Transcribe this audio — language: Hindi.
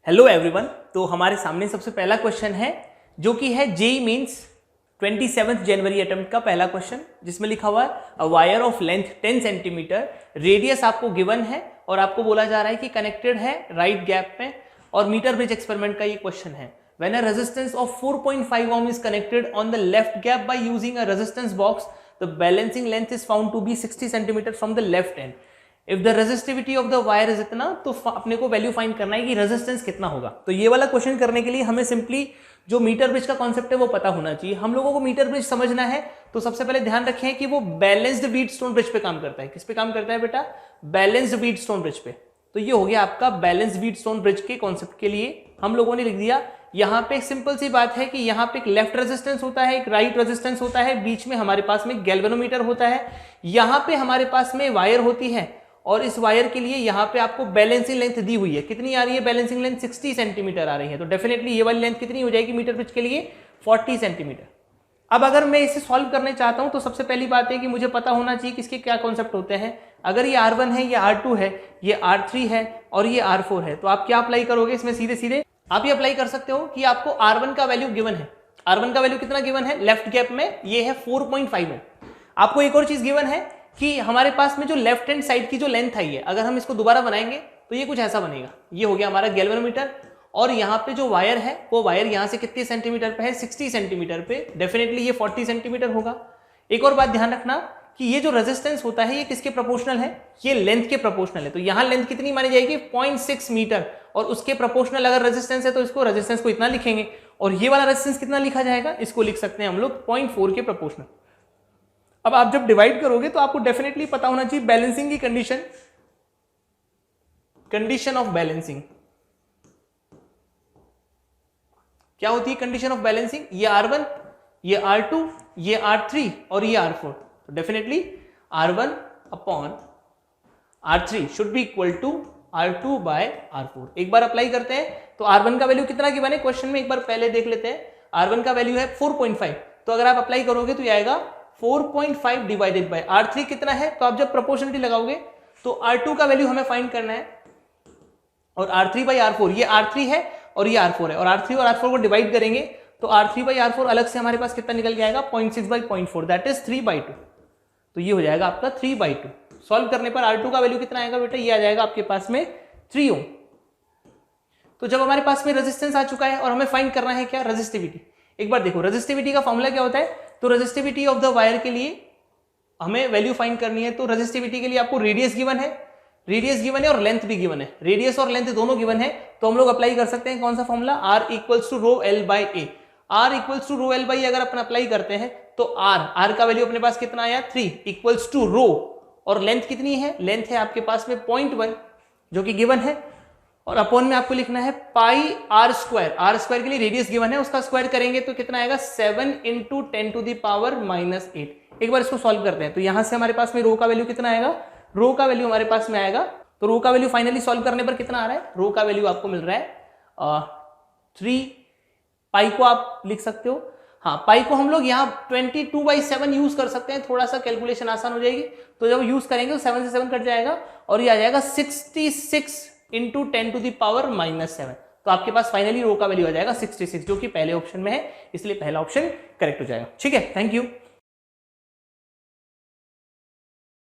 Hello everyone. तो हमारे सामने सबसे पहला क्वेश्चन है जो कि है जेईई मींस 27 जनवरी अटेम्प्ट का पहला क्वेश्चन, जिसमें लिखा हुआ है a wire of length 10 centimetre, radius आपको गिवन है और आपको बोला जा रहा है कि कनेक्टेड है राइट गैप में, और मीटर ब्रिज एक्सपेरिमेंट का ये क्वेश्चन है। When a resistance of 4.5 ohm is connected on the left gap by using a resistance box, the balancing length is found to be 60 centimetre from the left end. If the resistivity of the wire is इतना, तो अपने को वैल्यू फाइंड करना है कि रेजिस्टेंस कितना होगा। तो ये वाला क्वेश्चन करने के लिए हमें सिंपली जो मीटर ब्रिज का कॉन्सेप्ट है वो पता होना चाहिए। हम लोगों को मीटर ब्रिज समझना है तो सबसे पहले ध्यान रखें कि वो बैलेंस्ड व्हीटस्टोन ब्रिज पे काम करता है। किस पे काम करता है बेटा? बैलेंस्ड व्हीटस्टोन ब्रिज पे। तो ये हो गया आपका बैलेंस्ड व्हीटस्टोन ब्रिज के कॉन्सेप्ट के लिए हम लोगों ने लिख दिया। यहाँ पे एक सिंपल सी बात है कि यहाँ पे एक लेफ्ट रेजिस्टेंस होता है, एक राइट रेजिस्टेंस होता है, बीच में हमारे पास में गैल्वेनोमीटर होता है, यहाँ पे हमारे पास में वायर होती है, और इस वायर के लिए यहाँ पे आपको बैलेंसिंग लेंथ दी हुई है। कितनी आ रही है बैलेंसिंग लेंथ? 60 सेंटीमीटर आ रही है। तो डेफिनेटली ये वाली लेंथ कितनी हो जाएगी मीटर ब्रिज के लिए? 40 सेंटीमीटर। अब अगर मैं इसे सॉल्व करने चाहता हूं तो सबसे पहली बात है कि मुझे पता होना चाहिए किसके क्या कॉन्सेप्ट होते हैं। अगर ये R1 है, ये R2 है, ये R3 है और ये R4 है, तो आप क्या अप्लाई करोगे इसमें? सीधे सीधे आप ये अप्लाई कर सकते हो कि आपको R1 का वैल्यू गिवन है। R1 का वैल्यू कितना गिवन है? लेफ्ट गैप में ये है 4.5 ओम। आपको एक और चीज गिवन है कि हमारे पास में जो लेफ्ट हैंड साइड की जो लेंथ आई है, अगर हम इसको दोबारा बनाएंगे तो ये कुछ ऐसा बनेगा। ये हो गया हमारा गैल्वेनोमीटर, और यहाँ पे जो वायर है वो वायर यहाँ से कितने सेंटीमीटर पे है? 60 सेंटीमीटर पे। डेफिनेटली ये 40 सेंटीमीटर होगा। एक और बात ध्यान रखना कि ये जो रेजिस्टेंस होता है ये किसके प्रोपोर्शनल है? ये लेंथ के प्रोपोर्शनल है। तो यहाँ लेंथ कितनी मानी जाएगी? 0.6 मीटर, और उसके प्रोपोर्शनल अगर रेजिस्टेंस है तो इसको रेजिस्टेंस को इतना लिखेंगे, और ये वाला रेजिस्टेंस कितना लिखा जाएगा? इसको लिख सकते हैं हम लोग 0.4 के प्रोपोर्शनल। अब आप जब डिवाइड करोगे तो आपको डेफिनेटली पता होना चाहिए बैलेंसिंग की कंडीशन ऑफ बैलेंसिंग क्या होती है? कंडीशन ऑफ बैलेंसिंग, ये R1, ये R2, ये R3 और ये R4। तो definitely R1 upon R3 should be equal to R2 by R4। एक बार अप्लाई करते हैं तो R1 का वैल्यू कितना गिवन है क्वेश्चन में? एक बार पहले देख लेते हैं। R1 का वैल्यू है 4.5, तो अगर आप अप्लाई करोगे तो ये आएगा 4.5 डिवाइडेड बाय R3 कितना है? तो आप जब प्रोपोर्शनलिटी लगाओगे तो R2 का वैल्यू हमें फाइंड करना है, और R3 बाई R4, ये R3 है और ये R4 है, और R3 और R4 को डिवाइड करेंगे तो R3 बाई R4 अलग से हमारे पास कितना निकल के आएगा? 0.6 बाई 0.4, दैट इज 3/2। तो ये हो जाएगा आपका 3/2। सॉल्व करने पर R2 का वैल्यू कितना आएगा बेटा? ये आ जाएगा आपके पास में 3 ओम। तो जब हमारे पास में रेजिस्टेंस आ चुका है और हमें फाइंड करना है क्या? रेजिस्टिविटी। एक बार देखो रेजिस्टिविटी का फॉर्मूला क्या होता है। तो रेजिस्टिविटी ऑफ द वायर के लिए हमें वैल्यू फाइंड करनी है। तो रेजिस्टिविटी के लिए आपको रेडियस गिवन है, और लेंथ भी गिवन है। रेडियस और लेंथ दोनों गिवन है, तो हम लोग अप्लाई कर सकते हैं कौन सा formula? R equals to rho L by A. R equals to rho L by अगर अपन अप्लाई करते हैं तो R का वैल्यू अपने पास कितना आया? 3 इक्वल्स टू रो, और लेंथ कितनी है? लेंथ है आपके पास में 0.1 जो कि गिवन है, और अपॉन में आपको लिखना है पाई R स्क्वायर। R स्क्वायर के लिए रेडियस गिवन है, उसका स्क्वायर करेंगे तो कितना आएगा? 7 इंटू 10 टू द पावर -8। एक बार इसको सॉल्व करते हैं तो यहां से हमारे पास में रो का वैल्यू कितना आएगा? रो का वैल्यू हमारे पास में आएगा, तो रो का वैल्यू फाइनली सॉल्व करने पर कितना आ रहा है? रो का वैल्यू आपको मिल रहा है 3। पाई को आप लिख सकते हो, हाँ पाई को हम लोग यहाँ 22/7 यूज कर सकते हैं, थोड़ा सा कैलकुलेशन आसान हो जाएगी। तो जब यूज करेंगे तो 7 से 7 कट जाएगा, और ये आ जाएगा 66 इंटू 10 टू द पावर -7। तो आपके पास फाइनली रो का वैल्यू आ जाएगा 66, जो कि पहले ऑप्शन में है, इसलिए पहला ऑप्शन करेक्ट हो जाएगा। ठीक है, थैंक यू।